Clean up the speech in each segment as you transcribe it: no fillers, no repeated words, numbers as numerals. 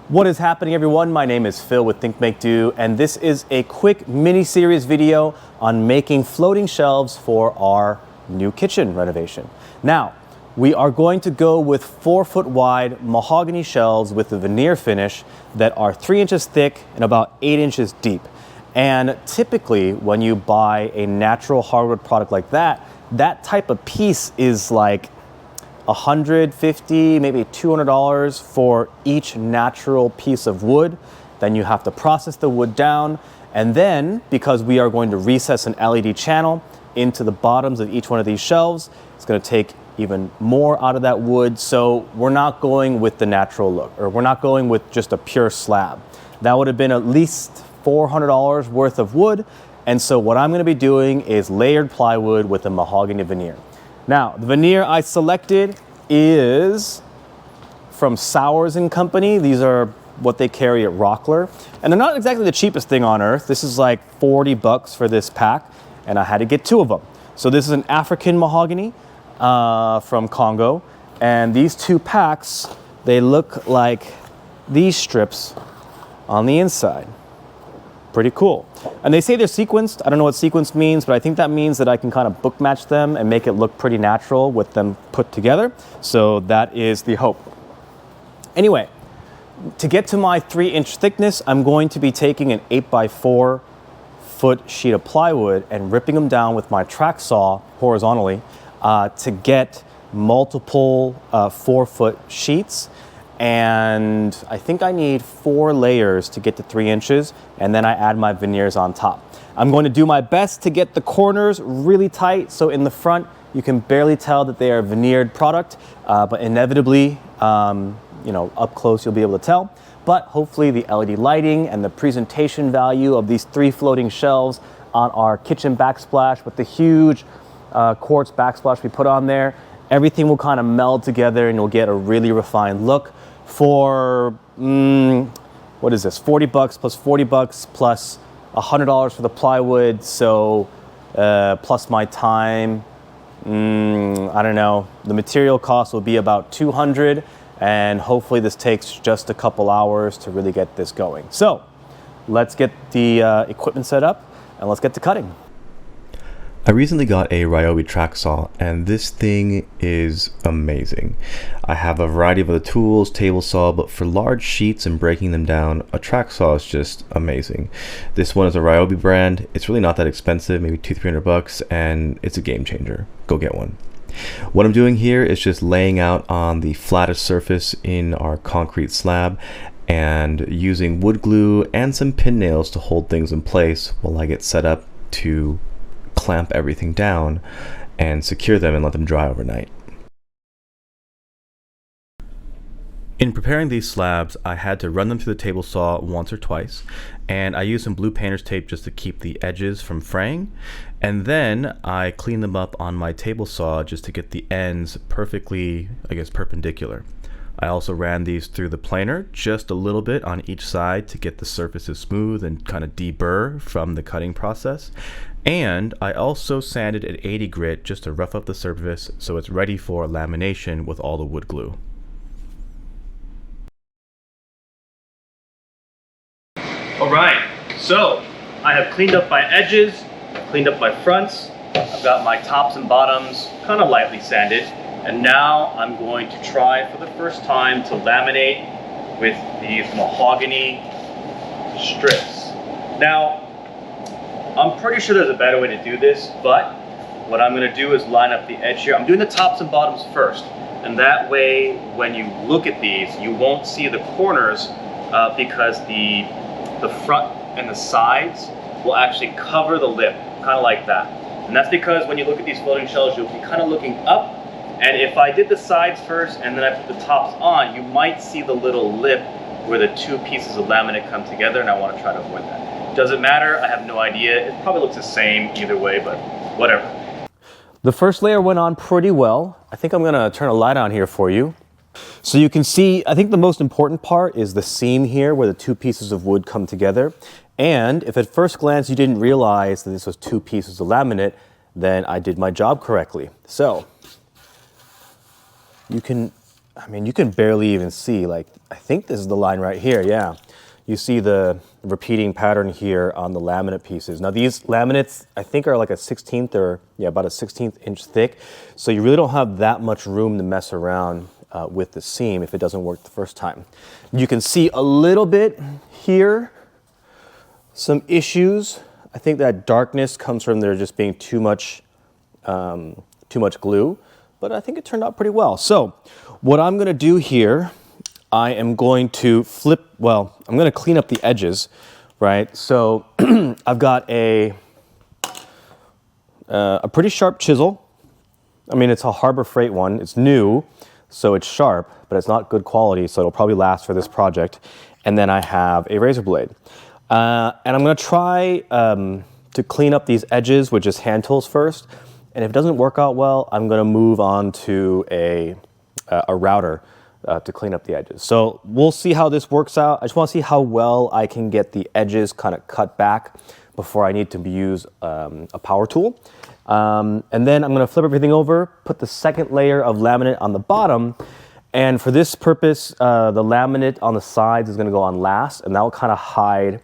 What is happening, everyone? My name is Phil with Think Make Do, and this is a quick mini-series video on making floating shelves for our new kitchen renovation. Now, we are going to go with 4-foot wide mahogany shelves with a veneer finish that are 3 inches thick and about 8 inches deep. And typically, when you buy a natural hardwood product like that, that type of piece is like $150, maybe $200 for each natural piece of wood. Then you have to process the wood down. And then, because we are going to recess an LED channel into the bottoms of each one of these shelves, it's going to take even more out of that wood. So we're not going with the natural look, or we're not going with just a pure slab. That would have been at least $400 worth of wood. And so what I'm going to be doing is layered plywood with a mahogany veneer. Now, the veneer I selected is from Sowers & Company. These are what they carry at Rockler. And they're not exactly the cheapest thing on earth. This is like 40 bucks for this pack, and I had to get 2 of them. So this is an African mahogany from Congo. And these 2 packs, they look like these strips on the inside. Pretty cool. And they say they're sequenced. I don't know what sequenced means, but I think that means that I can kind of book match them and make it look pretty natural with them put together. So that is the hope. Anyway, to get to my 3-inch thickness, I'm going to be taking an 8x4 foot sheet of plywood and ripping them down with my track saw horizontally to get multiple 4-foot sheets. And I think I need 4 layers to get to 3 inches, and then I add my veneers on top. I'm going to do my best to get the corners really tight, so in the front you can barely tell that they are veneered product, but inevitably, up close you'll be able to tell. But hopefully the LED lighting and the presentation value of these 3 floating shelves on our kitchen backsplash with the huge quartz backsplash we put on there, everything will kind of meld together and you'll get a really refined look for, what is this, 40 bucks plus 40 bucks plus $100 for the plywood. So plus my time, I don't know, the material cost will be about $200, and hopefully this takes just a couple hours to really get this going. So let's get the equipment set up and let's get to cutting. I recently got a Ryobi track saw, and this thing is amazing. I have a variety of other tools, table saw, but for large sheets and breaking them down, a track saw is just amazing. This one is a Ryobi brand. It's really not that expensive, maybe $200-300 bucks, and it's a game changer. Go get one. What I'm doing here is just laying out on the flattest surface in our concrete slab and using wood glue and some pin nails to hold things in place while I get set up to clamp everything down and secure them and let them dry overnight. In preparing these slabs, I had to run them through the table saw once or twice, and I used some blue painter's tape just to keep the edges from fraying, and then I cleaned them up on my table saw just to get the ends perfectly, perpendicular. I also ran these through the planer just a little bit on each side to get the surfaces smooth and kind of deburr from the cutting process. And I also sanded at 80 grit just to rough up the surface so it's ready for lamination with all the wood glue. All right, so I have cleaned up my edges, cleaned up my fronts. I've got my tops and bottoms kind of lightly sanded. And now I'm going to try for the first time to laminate with these mahogany strips. Now, I'm pretty sure there's a better way to do this, but what I'm going to do is line up the edge here. I'm doing the tops and bottoms first, and that way when you look at these, you won't see the corners because the front and the sides will actually cover the lip, kind of like that. And that's because when you look at these floating shelves, you'll be kind of looking up. And if I did the sides first and then I put the tops on, you might see the little lip where the 2 pieces of laminate come together, and I want to try to avoid that. Doesn't matter, I have no idea. It probably looks the same either way, but whatever. The first layer went on pretty well. I think I'm gonna turn a light on here for you. So you can see, I think the most important part is the seam here where the 2 pieces of wood come together. And if at first glance you didn't realize that this was 2 pieces of laminate, then I did my job correctly. So you can I mean, you can barely even see, like, I think this is the line right here, yeah. You see the repeating pattern here on the laminate pieces. Now these laminates, I think are like a 16th or, yeah, about a 16th inch thick. So you really don't have that much room to mess around with the seam if it doesn't work the first time. You can see a little bit here, some issues. I think that darkness comes from there just being too much glue, but I think it turned out pretty well. So what I'm gonna do here, I am going to I'm gonna clean up the edges, right? So I've got a pretty sharp chisel. I mean, it's a Harbor Freight one. It's new, so it's sharp, but it's not good quality, so it'll probably last for this project. And then I have a razor blade. And I'm gonna try to clean up these edges with just hand tools first. And if it doesn't work out well, I'm gonna move on to a router to clean up the edges. So we'll see how this works out. I just wanna see how well I can get the edges kind of cut back before I need to use a power tool. And then I'm gonna flip everything over, put the second layer of laminate on the bottom. And for this purpose, the laminate on the sides is gonna go on last, and that will kind of hide,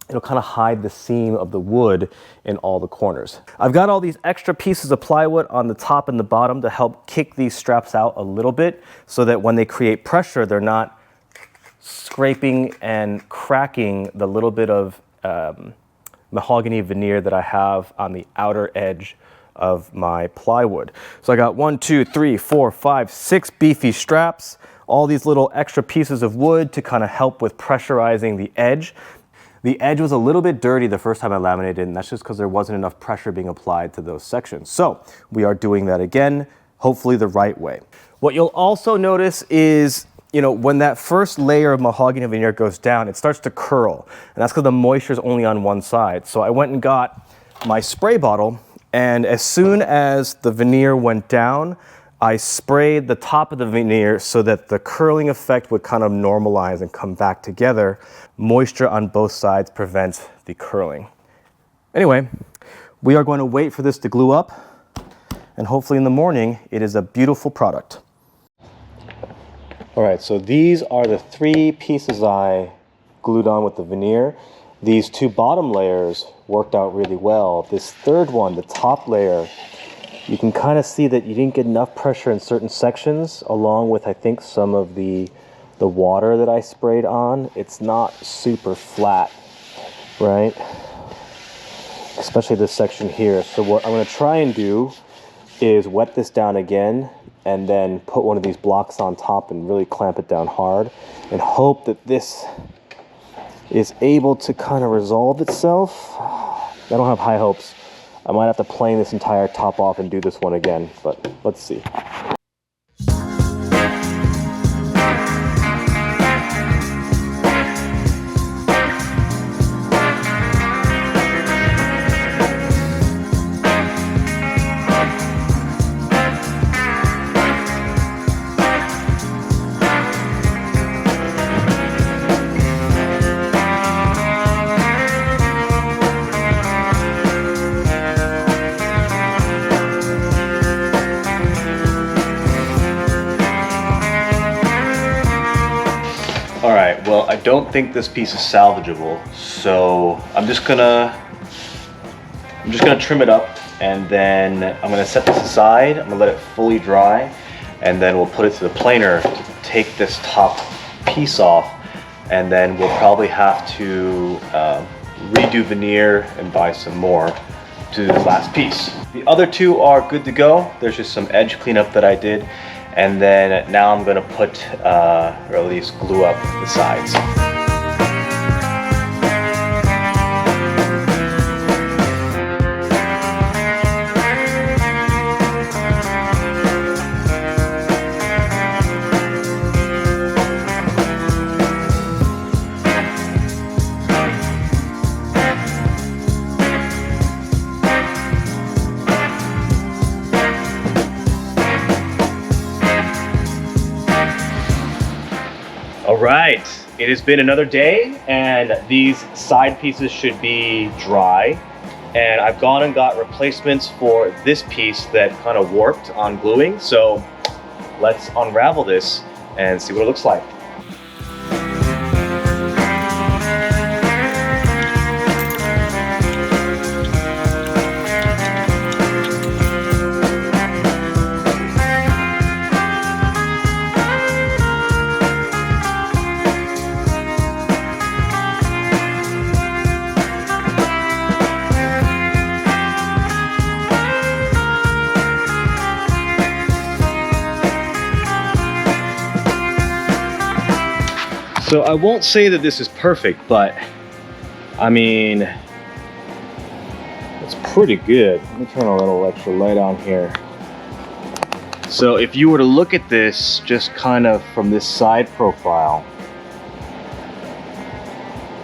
it'll kind of hide the seam of the wood in all the corners. I've got all these extra pieces of plywood on the top and the bottom to help kick these straps out a little bit so that when they create pressure, they're not scraping and cracking the little bit of mahogany veneer that I have on the outer edge of my plywood. So I got 1, 2, 3, 4, 5, 6 beefy straps, all these little extra pieces of wood to kind of help with pressurizing the edge. The edge was a little bit dirty the first time I laminated, and that's just because there wasn't enough pressure being applied to those sections. So we are doing that again, hopefully the right way. What you'll also notice is, when that first layer of mahogany veneer goes down, it starts to curl. And that's because the moisture is only on one side. So I went and got my spray bottle, and as soon as the veneer went down, I sprayed the top of the veneer so that the curling effect would kind of normalize and come back together. Moisture on both sides prevents the curling. Anyway, we are going to wait for this to glue up, and hopefully in the morning, it is a beautiful product. All right, so these are the 3 pieces I glued on with the veneer. These 2 bottom layers worked out really well. This third one, the top layer, you can kind of see that you didn't get enough pressure in certain sections, along with, I think, some of the water that I sprayed on. It's not super flat, right? Especially this section here. So what I'm gonna try and do is wet this down again and then put one of these blocks on top and really clamp it down hard and hope that this is able to kind of resolve itself. I don't have high hopes. I might have to plane this entire top off and do this one again, but let's see. All right, well, I don't think this piece is salvageable, so I'm just gonna trim it up, and then I'm gonna set this aside. I'm gonna let it fully dry, and then we'll put it to the planer to take this top piece off, and then we'll probably have to redo veneer and buy some more to do this last piece. The other 2 are good to go. There's just some edge cleanup that I did. And then now I'm gonna put, or at least glue up the sides. All right, it has been another day, and these side pieces should be dry. And I've gone and got replacements for this piece that kind of warped on gluing. So let's unravel this and see what it looks like. So I won't say that this is perfect, but I mean, it's pretty good. Let me turn a little extra light on here. So if you were to look at this just kind of from this side profile,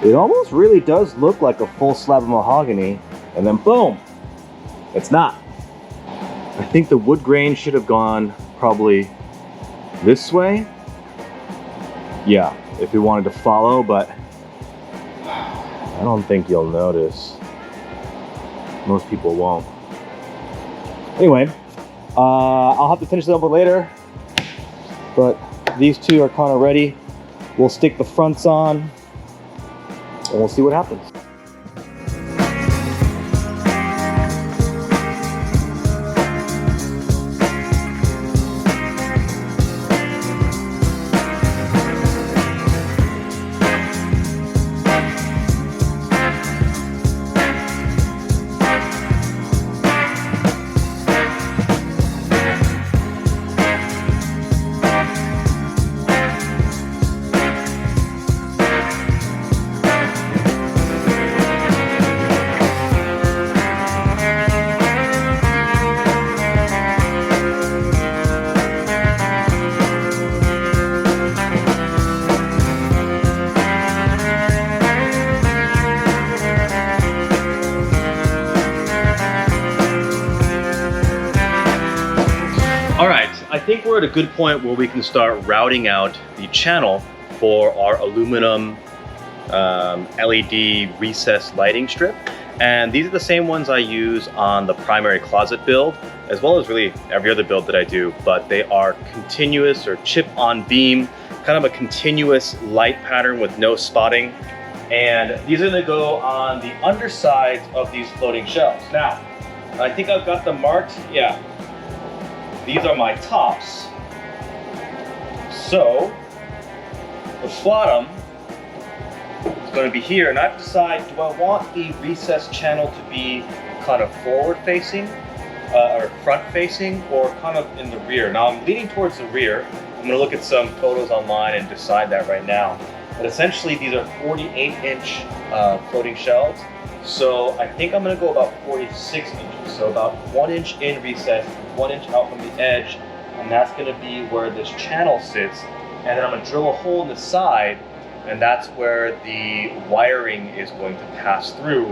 it almost really does look like a full slab of mahogany, and then boom, it's not. I think the wood grain should have gone probably this way. Yeah, if you wanted to follow, but I don't think you'll notice. Most people won't. Anyway, I'll have to finish it up later, but these two are kind of ready. We'll stick the fronts on and we'll see what happens. I think we're at a good point where we can start routing out the channel for our aluminum LED recessed lighting strip. And these are the same ones I use on the primary closet build, as well as really every other build that I do, but they are continuous or chip on beam, kind of a continuous light pattern with no spotting. And these are gonna go on the undersides of these floating shelves. Now, I think I've got them marked, yeah. These are my tops. So the bottom is going to be here, and I have to decide, do I want the recessed channel to be kind of forward facing or front facing, or kind of in the rear? Now I'm leaning towards the rear. I'm going to look at some photos online and decide that right now. But essentially these are 48-inch floating shelves. So I think I'm going to go about 46 inches. So about 1 inch in recess, 1 inch out from the edge, and that's going to be where this channel sits. And then I'm going to drill a hole in the side, and that's where the wiring is going to pass through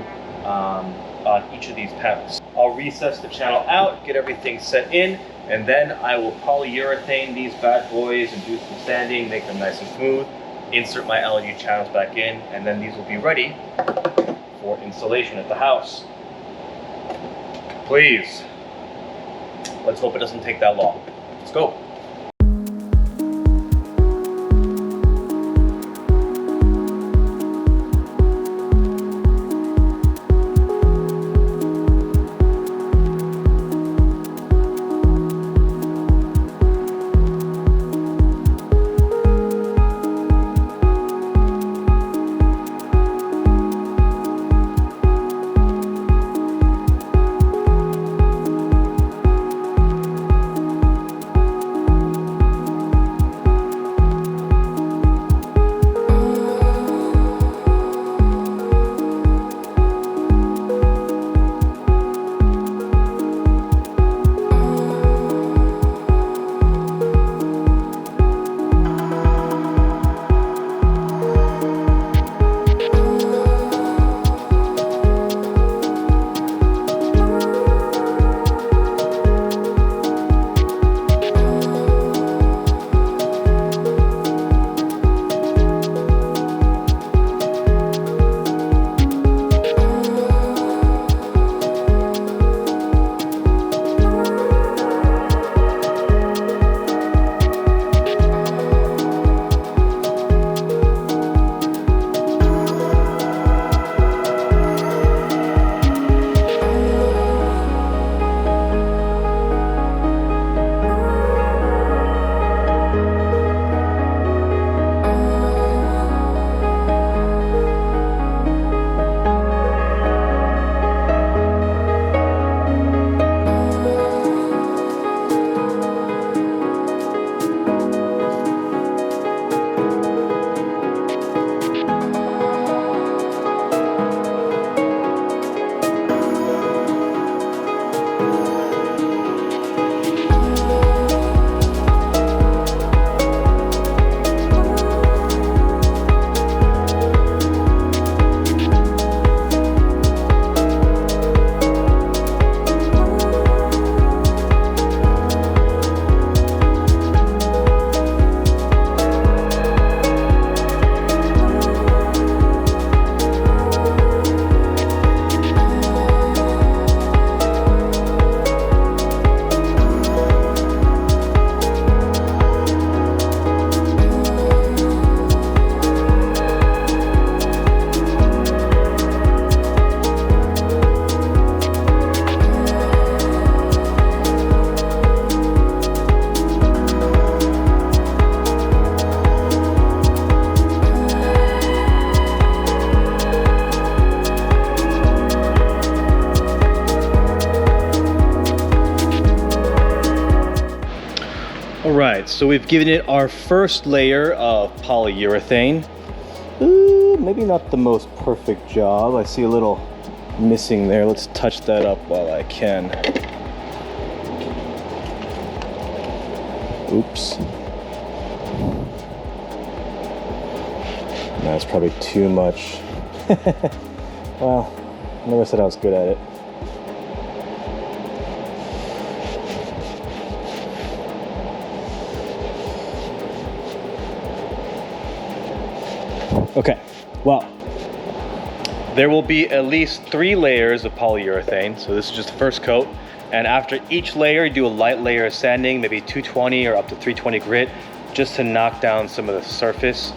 on each of these panels. I'll recess the channel out, get everything set in, and then I will polyurethane these bad boys and do some sanding, make them nice and smooth, insert my LED channels back in, and then these will be ready for installation at the house. Please, let's hope it doesn't take that long. Let's go. so we've given it our first layer of polyurethane. Maybe not the most perfect job. I see a little missing there. Let's touch that up while I can. Oops. That's probably too much. Well, I never said I was good at it. Okay, well, there will be at least 3 layers of polyurethane. So this is just the first coat. And after each layer, you do a light layer of sanding, maybe 220 or up to 320 grit, just to knock down some of the surface.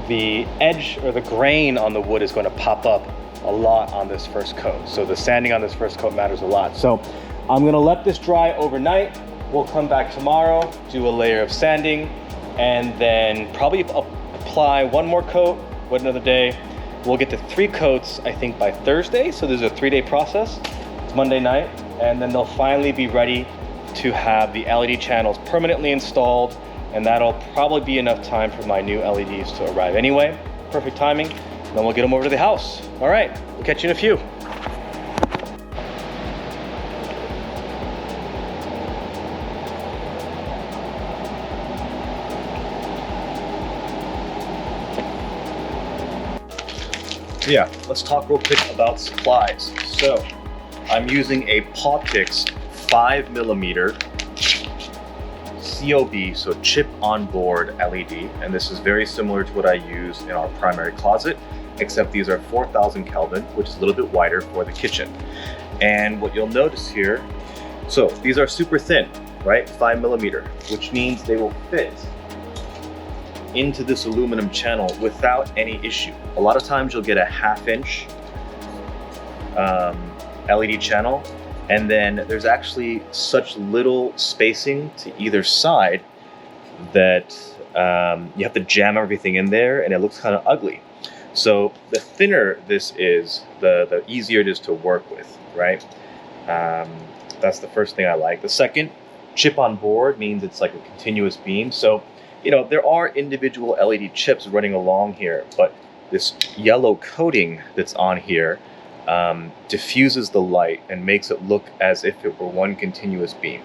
The edge or the grain on the wood is going to pop up a lot on this first coat. So the sanding on this first coat matters a lot. So I'm gonna let this dry overnight. We'll come back tomorrow, do a layer of sanding, and then probably apply one more coat, wait another day. We'll get to 3 coats, I think, by Thursday. So there's a 3-day process. It's Monday night, and then they'll finally be ready to have the LED channels permanently installed, and that'll probably be enough time for my new LEDs to arrive anyway. Perfect timing. Then we'll get them over to the house. All right, we'll catch you in a few. Yeah, let's talk real quick about supplies. So I'm using a Pawtix 5mm COB, so chip on board LED, and this is very similar to what I use in our primary closet, except these are 4000 Kelvin, which is a little bit wider for the kitchen. And what you'll notice here, so these are super thin, right? 5mm, which means they will fit into this aluminum channel without any issue. A lot of times you'll get a 1/2 inch LED channel, and then there's actually such little spacing to either side that you have to jam everything in there, and it looks kind of ugly. So the thinner this is, the easier it is to work with, right? That's the first thing I like. The second, chip on board means it's like a continuous beam. So, you know, there are individual LED chips running along here, but this yellow coating that's on here diffuses the light and makes it look as if it were one continuous beam,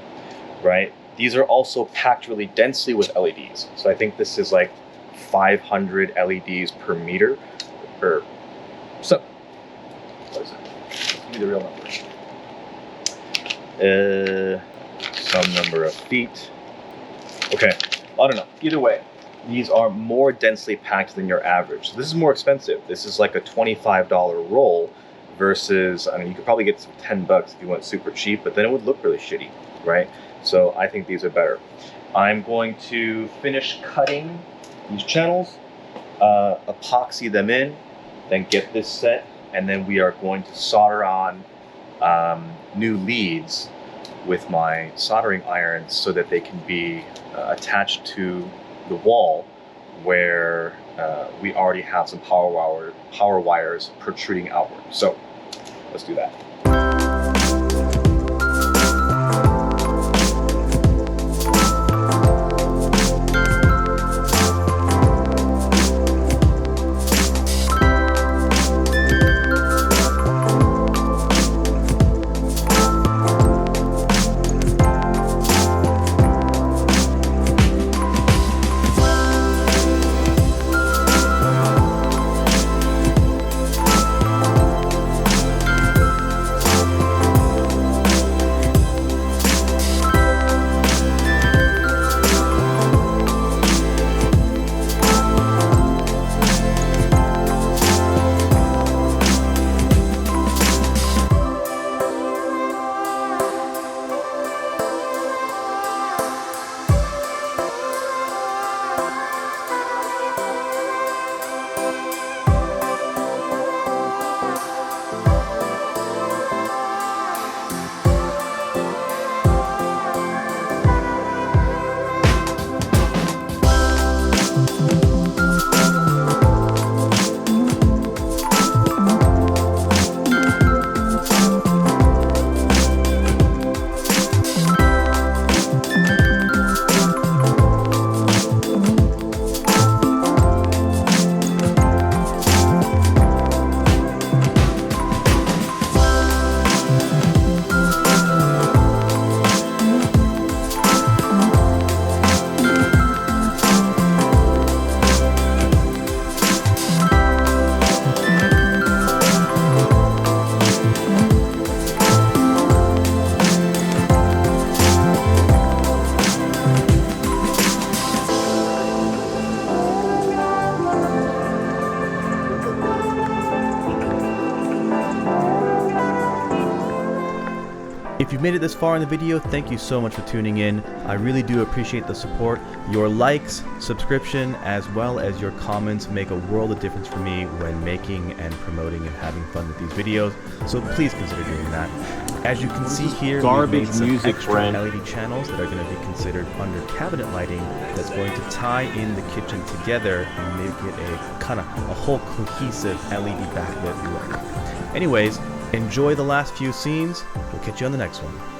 right? These are also packed really densely with LEDs. So I think this is like 500 LEDs per meter, or so. What is it? Give me the real number. Some number of feet. Okay, I don't know. Either way, these are more densely packed than your average. So this is more expensive. This is like a $25 roll versus, I mean, you could probably get some $10 if you went super cheap, but then it would look really shitty, right? So I think these are better. I'm going to finish cutting these channels, epoxy them in, then get this set, and then we are going to solder on new leads with my soldering irons so that they can be attached to the wall where we already have some power wires protruding outward. So let's do that. you've made it this far in the video, thank you so much for tuning in. I really do appreciate the support. Your likes, subscription, as well as your comments make a world of difference for me when making and promoting and having fun with these videos. So please consider doing that. As you can see here, we've made some extra LED channels that are going to be considered under cabinet lighting that's going to tie in the kitchen together and make it a kind of a whole cohesive LED backlit look. Anyways, enjoy the last few scenes. We'll catch you on the next one.